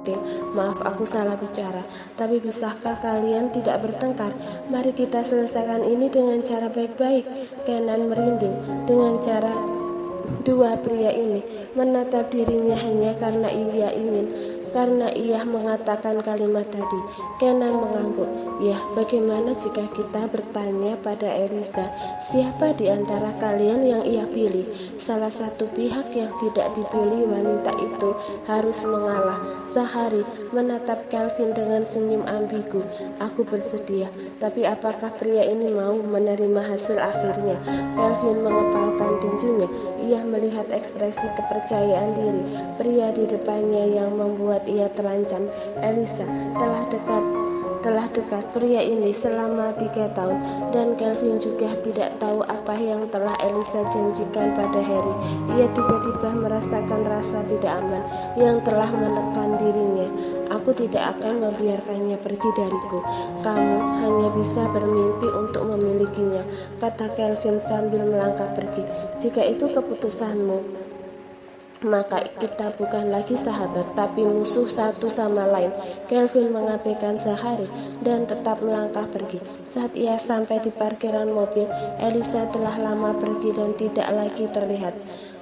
penting. Maaf, aku salah bicara. Tapi bisakah kalian tidak bertengkar? Mari kita selesaikan ini dengan cara baik-baik. Kenan merinding dengan cara dua pria ini menatap dirinya hanya karena ia mengatakan kalimat tadi. Kenan mengangguk. Ya, bagaimana jika kita bertanya pada Elisa, siapa di antara kalian yang ia pilih? Salah satu pihak yang tidak dipilih wanita itu harus mengalah. Sahari menatap Kelvin dengan senyum ambigu. Aku bersedia, tapi apakah pria ini mau menerima hasil akhirnya? Kelvin mengepalkan tinjunya. Ia melihat ekspresi kepercayaan diri pria di depannya yang membuat ia terancam. Elisa telah dekat pria ini selama 3 tahun, dan Kelvin juga tidak tahu apa yang telah Elisa janjikan pada Harry. Ia tiba-tiba merasakan rasa tidak aman yang telah menekan dirinya. Aku tidak akan membiarkannya pergi dariku. Kamu hanya bisa bermimpi untuk memilikinya, kata Kelvin sambil melangkah pergi. Jika itu keputusanmu, maka kita bukan lagi sahabat, tapi musuh satu sama lain. Kelvin mengabaikan Sahari dan tetap melangkah pergi. Saat ia sampai di parkiran mobil, Elisa telah lama pergi dan tidak lagi terlihat.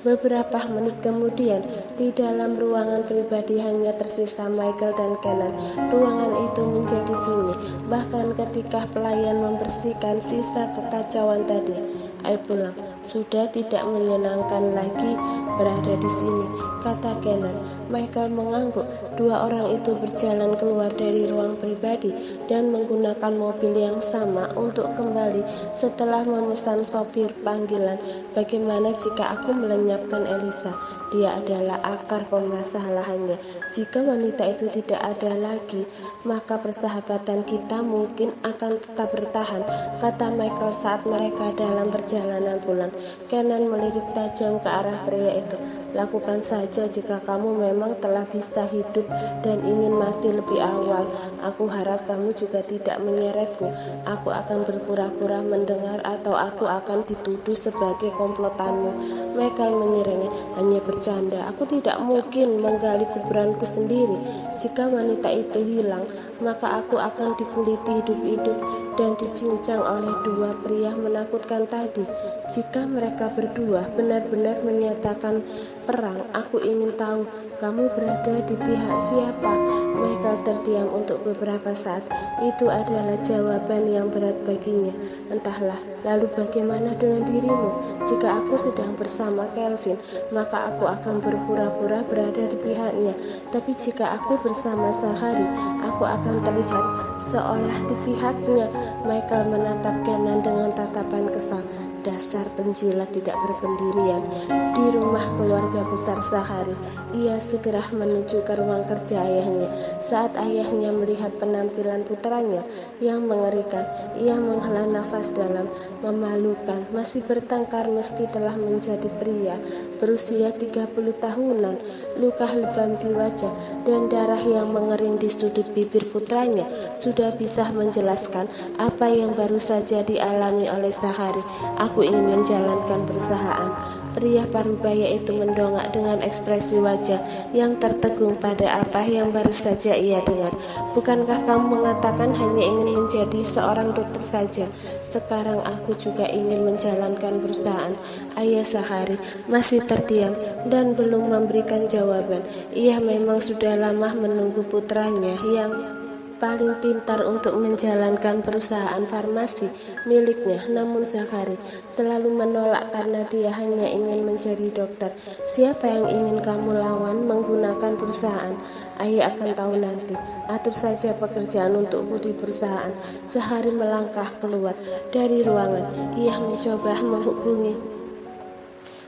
Beberapa menit kemudian, di dalam ruangan pribadi hanya tersisa Michael dan Kenan. Ruangan itu menjadi sunyi, bahkan ketika pelayan membersihkan sisa kekacauan tadi. Ayo pulang, sudah tidak menyenangkan lagi berada di sini, kata Kenan. Michael mengangguk. Dua orang itu berjalan keluar dari ruang pribadi dan menggunakan mobil yang sama untuk kembali setelah memesan sopir panggilan. Bagaimana jika aku melenyapkan Elisa? Dia adalah akar permasalahannya. Jika wanita itu tidak ada lagi, maka persahabatan kita mungkin akan tetap bertahan, kata Michael saat mereka dalam perjalanan pulang. Kenan melirik tajam ke arah pria itu. Lakukan saja jika kamu memang telah bisa hidup dan ingin mati lebih awal. Aku harap kamu juga tidak menyeretku. Aku akan berpura-pura mendengar atau aku akan dituduh sebagai komplotanmu. Michael menyeringai. Hanya bercanda, aku tidak mungkin menggali kuburanku sendiri. Jika wanita itu hilang, maka aku akan dikuliti hidup-hidup dan dicincang oleh dua pria menakutkan tadi. Jika mereka berdua benar-benar menyatakan perang, aku ingin tahu kamu berada di pihak siapa. Michael terdiam untuk beberapa saat. Itu adalah jawaban yang berat baginya. Entahlah, lalu bagaimana dengan dirimu? Jika aku sedang bersama Kelvin, maka aku akan berpura-pura berada di pihaknya. Tapi jika aku bersama Sahari, aku akan terlihat seolah di pihaknya. Michael menatap Kenan dengan tatapan kesal. Dasar penjilat tidak berpendirian. Di rumah keluarga besar Sahari, ia segera menuju ke ruang kerja ayahnya. Saat ayahnya melihat penampilan putranya yang mengerikan, ia menghela nafas dalam. Memalukan, masih bertengkar meski telah menjadi pria berusia 30 tahunan. Luka lebam di wajah dan darah yang mengering di sudut bibir putranya sudah bisa menjelaskan apa yang baru saja dialami oleh Sahari. Aku ingin menjalankan perusahaan. Pria parubaya itu mendongak dengan ekspresi wajah yang tertegun pada apa yang baru saja ia dengar. Bukankah kamu mengatakan hanya ingin menjadi seorang dokter saja? Sekarang aku juga ingin menjalankan perusahaan. Ayah Sahari masih terdiam dan belum memberikan jawaban. Ia memang sudah lama menunggu putranya yang paling pintar untuk menjalankan perusahaan farmasi miliknya. Namun Zachary selalu menolak karena dia hanya ingin menjadi dokter. Siapa yang ingin kamu lawan menggunakan perusahaan? Ayah akan tahu nanti. Atur saja pekerjaan untukku di perusahaan. Zachary melangkah keluar dari ruangan. Ia mencoba menghubungi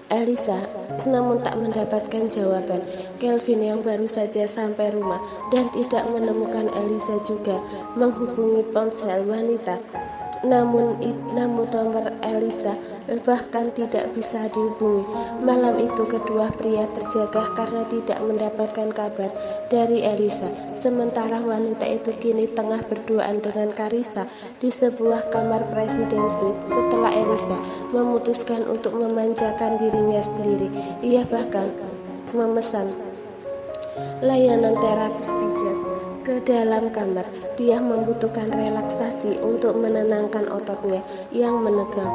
Elisa, namun tak mendapatkan jawaban. Kelvin yang baru saja sampai rumah dan tidak menemukan Elisa juga menghubungi ponsel wanita. Namun nomor Elisa bahkan tidak bisa dihubungi. Malam itu kedua pria terjaga karena tidak mendapatkan kabar dari Elisa. Sementara wanita itu kini tengah berduaan dengan Carissa di sebuah kamar presiden suite setelah Elisa memutuskan untuk memanjakan dirinya sendiri. Ia bahkan memesan layanan terapis pijat ke dalam kamar. Dia membutuhkan relaksasi untuk menenangkan ototnya yang menegang.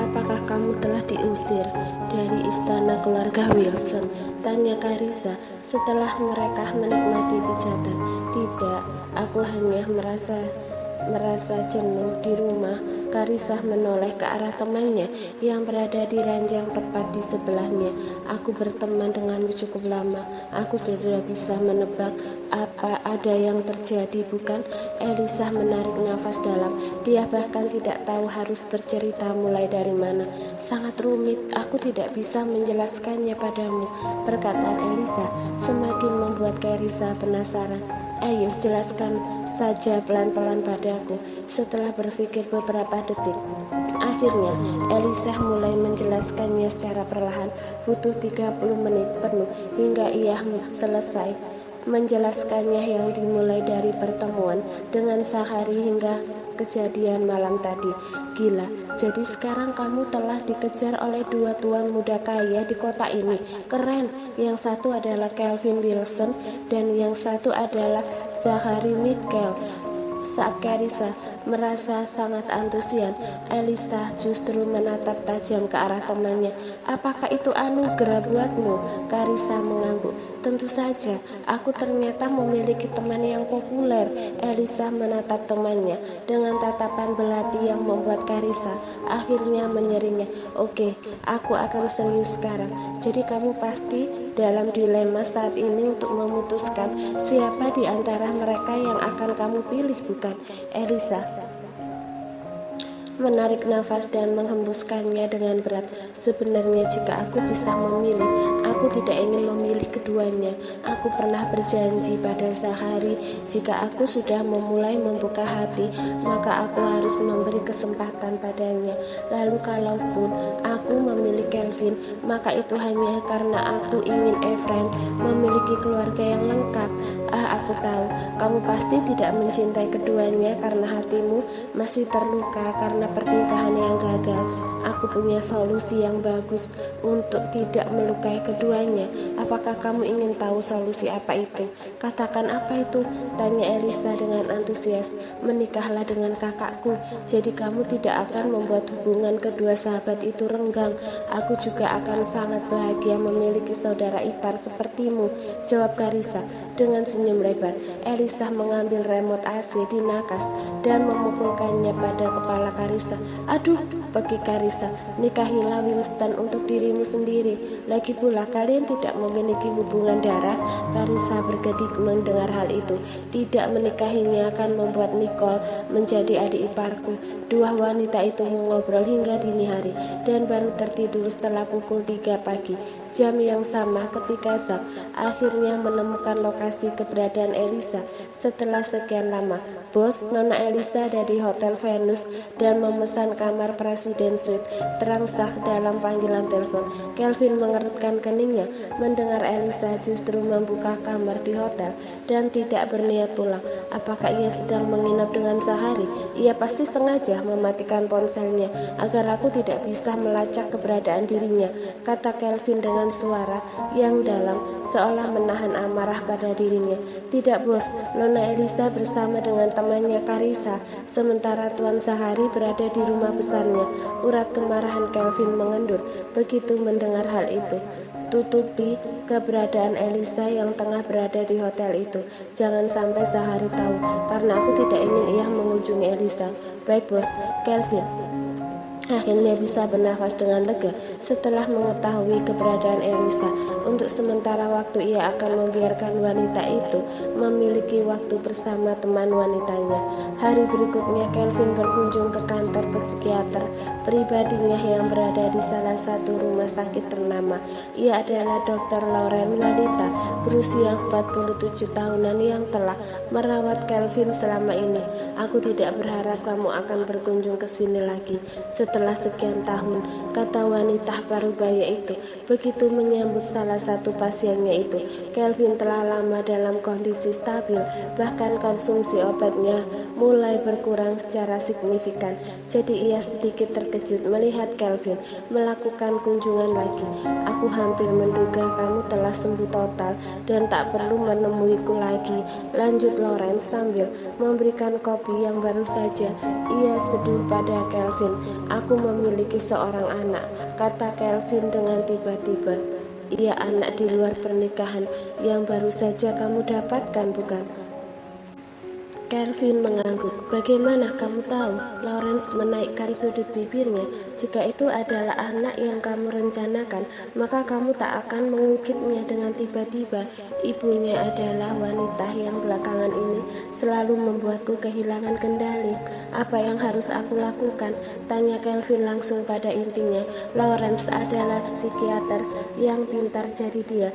Apakah kamu telah diusir dari istana keluarga Wilson? Tanya Carissa setelah mereka menikmati pijatan. Tidak, aku hanya merasa jenuh di rumah. Carissa menoleh ke arah temannya yang berada di ranjang tepat di sebelahnya. Aku berteman denganmu cukup lama. Aku sudah bisa menebak apa ada yang terjadi, bukan? Elisa menarik nafas dalam. Dia bahkan tidak tahu harus bercerita mulai dari mana. Sangat rumit, aku tidak bisa menjelaskannya padamu. Perkataan Elisa semakin membuat Carissa penasaran. Ayo, jelaskan saja pelan-pelan padaku. Setelah berpikir beberapa detik, akhirnya Elisa mulai menjelaskannya secara perlahan. Butuh 30 menit penuh hingga ia selesai menjelaskannya, yang dimulai dari pertemuan dengan Sahari hingga kejadian malam tadi. Gila, jadi sekarang kamu telah dikejar oleh dua tuan muda kaya di kota ini. Keren. Yang satu adalah Kelvin Wilson dan yang satu adalah Zachary Mitchell. Saat Carissa merasa sangat antusias, Elisa justru menatap tajam ke arah temannya. Apakah itu anugerah buatmu? Carissa mengangguk. Tentu saja, aku ternyata memiliki teman yang populer. Elisa menatap temannya dengan tatapan belati yang membuat Carissa akhirnya menyeringai. Oke, aku akan serius sekarang. Jadi kamu pasti dalam dilema saat ini untuk memutuskan siapa di antara mereka yang akan kamu pilih, bukan? Elisa menarik nafas dan menghembuskannya dengan berat. Sebenarnya jika aku bisa memilih, aku tidak ingin memilih keduanya. Aku pernah berjanji pada Zachary, jika aku sudah memulai membuka hati, maka aku harus memberi kesempatan padanya. Lalu kalaupun aku memilih Kelvin, maka itu hanya karena aku ingin Efrain memiliki keluarga yang lengkap. Aku tahu, kamu pasti tidak mencintai keduanya karena hatimu masih terluka karena pernikahan yang gagal. Aku punya solusi yang bagus untuk tidak melukai keduanya. Apakah kamu ingin tahu solusi apa itu? Katakan apa itu? Tanya Elisa dengan antusias. Menikahlah dengan kakakku, jadi kamu tidak akan membuat hubungan kedua sahabat itu renggang. Aku juga akan sangat bahagia memiliki saudara ipar sepertimu, jawab Carissa dengan senyum lebar. Elisa mengambil remote AC di nakas dan memukulkannya pada kepala Carissa. Aduh, bagi Carissa, nikahilah Winston untuk dirimu sendiri. Lagi pula kalian tidak memiliki hubungan darah. Carissa berkedip mendengar hal itu. Tidak menikahinya akan membuat Nicole menjadi adik iparku. Dua wanita itu mengobrol hingga dini hari dan baru tertidur setelah pukul 3 pagi. Jam yang sama ketika Zack akhirnya menemukan lokasi keberadaan Elisa setelah sekian lama. Bos, Nona Elisa dari Hotel Venus dan memesan kamar Presiden Suite, terang Zack dalam panggilan telepon. Kelvin mengerutkan keningnya mendengar Elisa justru membuka kamar di hotel dan tidak berniat pulang. Apakah ia sedang menginap dengan Sahari? Ia pasti sengaja mematikan ponselnya agar aku tidak bisa melacak keberadaan dirinya, kata Kelvin dengan suara yang dalam seolah menahan amarah pada dirinya. Tidak, bos, Nona Elisa bersama dengan temannya Carissa, sementara Tuan Sahari berada di rumah besarnya. Urat kemarahan Kelvin mengendur begitu mendengar hal itu. Tutupi keberadaan Elisa yang tengah berada di hotel itu. Jangan sampai Sahari tahu, karena aku tidak ingin ia mengunjungi Elisa. Baik, bos. Kelvin akhirnya bisa bernafas dengan lega setelah mengetahui keberadaan Elisa. Untuk sementara waktu ia akan membiarkan wanita itu memiliki waktu bersama teman wanitanya. Hari berikutnya Kelvin berkunjung ke kantor psikiater pribadinya yang berada di salah satu rumah sakit ternama. Ia adalah Dr. Lauren, wanita berusia 47 tahunan yang telah merawat Kelvin selama ini. Aku tidak berharap kamu akan berkunjung ke sini lagi setelah sekian tahun, kata wanita parubaya itu begitu menyambut salah satu pasiennya itu. Kelvin telah lama dalam kondisi stabil, bahkan konsumsi obatnya mulai berkurang secara signifikan. Jadi ia sedikit terkejut melihat Kelvin melakukan kunjungan lagi. Aku hampir menduga kamu telah sembuh total dan tak perlu menemuiku lagi, lanjut Lawrence sambil memberikan kopi yang baru saja ia seduh pada Kelvin. Aku memiliki seorang anak, kata Kelvin dengan tiba-tiba. Ia anak di luar pernikahan yang baru saja kamu dapatkan, bukan? Kelvin mengangguk. Bagaimana kamu tahu? Lawrence menaikkan sudut bibirnya. Jika itu adalah anak yang kamu rencanakan, maka kamu tak akan mengungkitnya dengan tiba-tiba. Ibunya adalah wanita yang belakangan ini selalu membuatku kehilangan kendali. Apa yang harus aku lakukan? Tanya Kelvin langsung pada intinya. Lawrence adalah psikiater yang pintar, jadi dia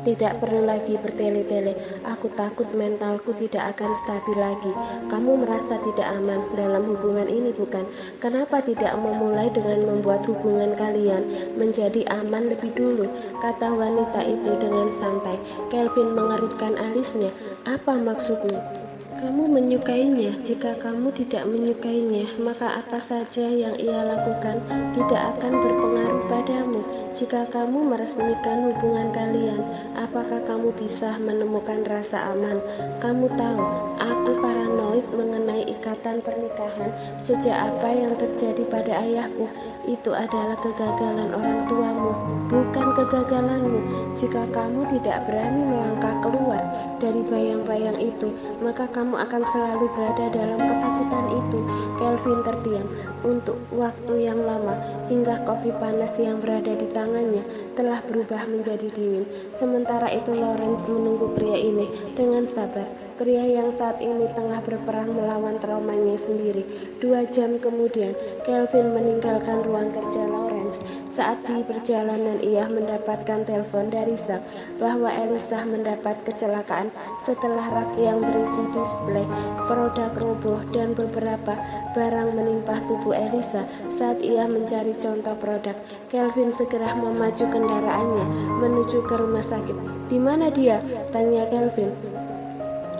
tidak perlu lagi bertele-tele. Aku takut mentalku tidak akan stabil lagi. Kamu merasa tidak aman dalam hubungan ini, bukan? Kenapa tidak memulai dengan membuat hubungan kalian menjadi aman lebih dulu? Kata wanita itu dengan santai. Kelvin mengerutkan alisnya. Apa maksudmu? Kamu menyukainya. Jika kamu tidak menyukainya, maka apa saja yang ia lakukan tidak akan berpengaruh padamu. Jika kamu meresmikan hubungan kalian, apakah kamu bisa menemukan rasa aman? Kamu tahu, aku paranoid mengenai ikatan pernikahan sejak apa yang terjadi pada ayahku. Itu adalah kegagalan orang tuamu, bukan kegagalanmu. Jika kamu tidak berani melangkah keluar dari bayang-bayang itu, maka kamu akan selalu berada dalam ketakutan itu. Kelvin terdiam untuk waktu yang lama hingga kopi panas yang berada di tangannya telah berubah menjadi dingin. Sementara itu Lawrence menunggu pria ini dengan sabar. Pria yang saat ini tengah berperang melawan traumanya sendiri. 2 jam kemudian Kelvin meninggalkan ruang kerja Lawrence. Saat di perjalanan ia mendapatkan telepon dari Zack bahwa Elisa mendapat kecelakaan setelah rak yang berisi display produk roboh dan beberapa barang menimpa tubuh Elisa saat ia mencari contoh produk. Kelvin segera memacu kendaraannya menuju ke rumah sakit. Di mana dia? Tanya Kelvin.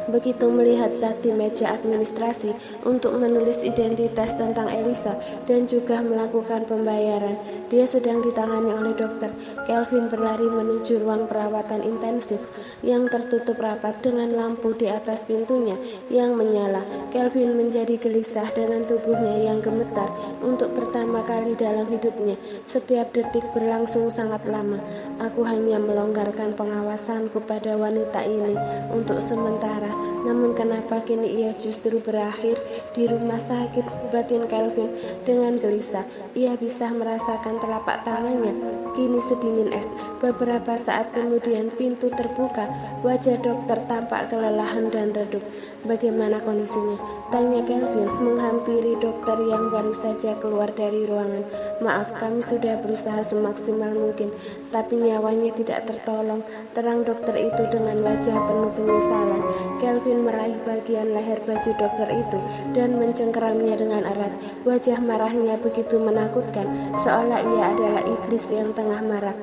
Begitu melihat Zack di meja administrasi untuk menulis identitas tentang Elisa dan juga melakukan pembayaran, dia sedang ditangani oleh dokter. Kelvin berlari menuju ruang perawatan intensif yang tertutup rapat dengan lampu di atas pintunya yang menyala. Kelvin menjadi gelisah dengan tubuhnya yang gemetar untuk pertama kali dalam hidupnya. Setiap detik berlangsung sangat lama. Aku hanya melonggarkan pengawasanku pada wanita ini untuk sementara. Namun kenapa kini ia justru berakhir di rumah sakit, batin Kelvin dengan gelisah. Ia bisa merasakan telapak tangannya kini sedingin es. Beberapa saat kemudian pintu terbuka. Wajah dokter tampak kelelahan dan redup. Bagaimana kondisinya? Tanya Kelvin menghampiri dokter yang baru saja keluar dari ruangan. Maaf, kami sudah berusaha semaksimal mungkin, tapi nyawanya tidak tertolong, terang dokter itu dengan wajah penuh penyesalan. Kelvin meraih bagian leher baju dokter itu dan mencengkeramnya dengan erat. Wajah marahnya begitu menakutkan, seolah ia adalah iblis yang tengah marah.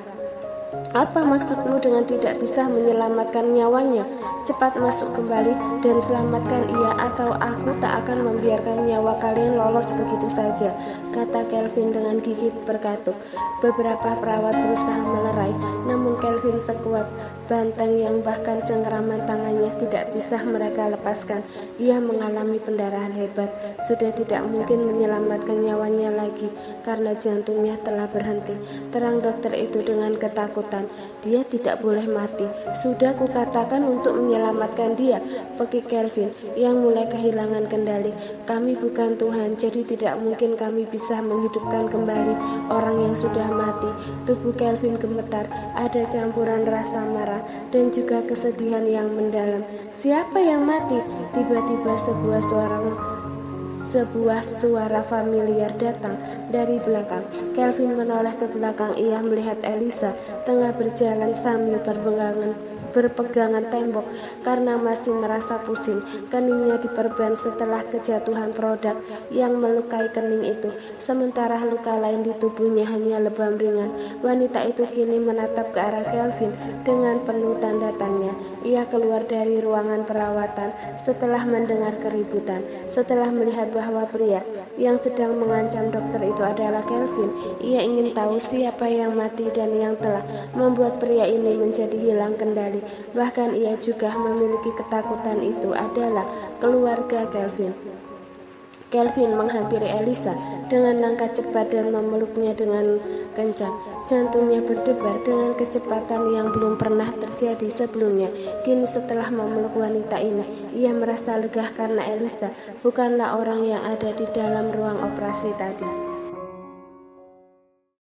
Apa maksudmu dengan tidak bisa menyelamatkan nyawanya? Cepat masuk kembali dan selamatkan ia, atau aku tak akan membiarkan nyawa kalian lolos begitu saja, kata Kelvin dengan gigit berkatuk. Beberapa perawat berusaha melerai, namun Kelvin sekuat banteng yang bahkan cengkeraman tangannya tidak bisa mereka lepaskan. Ia mengalami pendarahan hebat, sudah tidak mungkin menyelamatkan nyawanya lagi karena jantungnya telah berhenti, terang dokter itu dengan ketakutan. Dia tidak boleh mati, sudah kukatakan untuk menyelamatkan dia, pekik Kelvin yang mulai kehilangan kendali. Kami bukan Tuhan, jadi tidak mungkin kami bisa menghidupkan kembali orang yang sudah mati. Tubuh Kelvin gemetar, ada campuran rasa marah dan juga kesedihan yang mendalam. Siapa yang mati? Tiba-tiba sebuah suara familiar datang dari belakang. Kelvin menoleh ke belakang. Ia melihat Elisa tengah berjalan sambil berpegangan tembok karena masih merasa pusing. Keningnya diperban setelah kejatuhan produk yang melukai kening itu. Sementara luka lain di tubuhnya hanya lebam ringan. Wanita itu kini menatap ke arah Kelvin dengan penuh tanda tanya. Ia keluar dari ruangan perawatan setelah mendengar keributan. Setelah melihat bahwa pria yang sedang mengancam dokter itu adalah Kelvin, ia ingin tahu siapa yang mati dan yang telah membuat pria ini menjadi hilang kendali. Bahkan ia juga memiliki ketakutan itu adalah keluarga Kelvin. Kelvin menghampiri Elisa dengan langkah cepat dan memeluknya dengan kencang. Jantungnya berdebar dengan kecepatan yang belum pernah terjadi sebelumnya. Kini setelah memeluk wanita ini, ia merasa lega karena Elisa bukanlah orang yang ada di dalam ruang operasi tadi.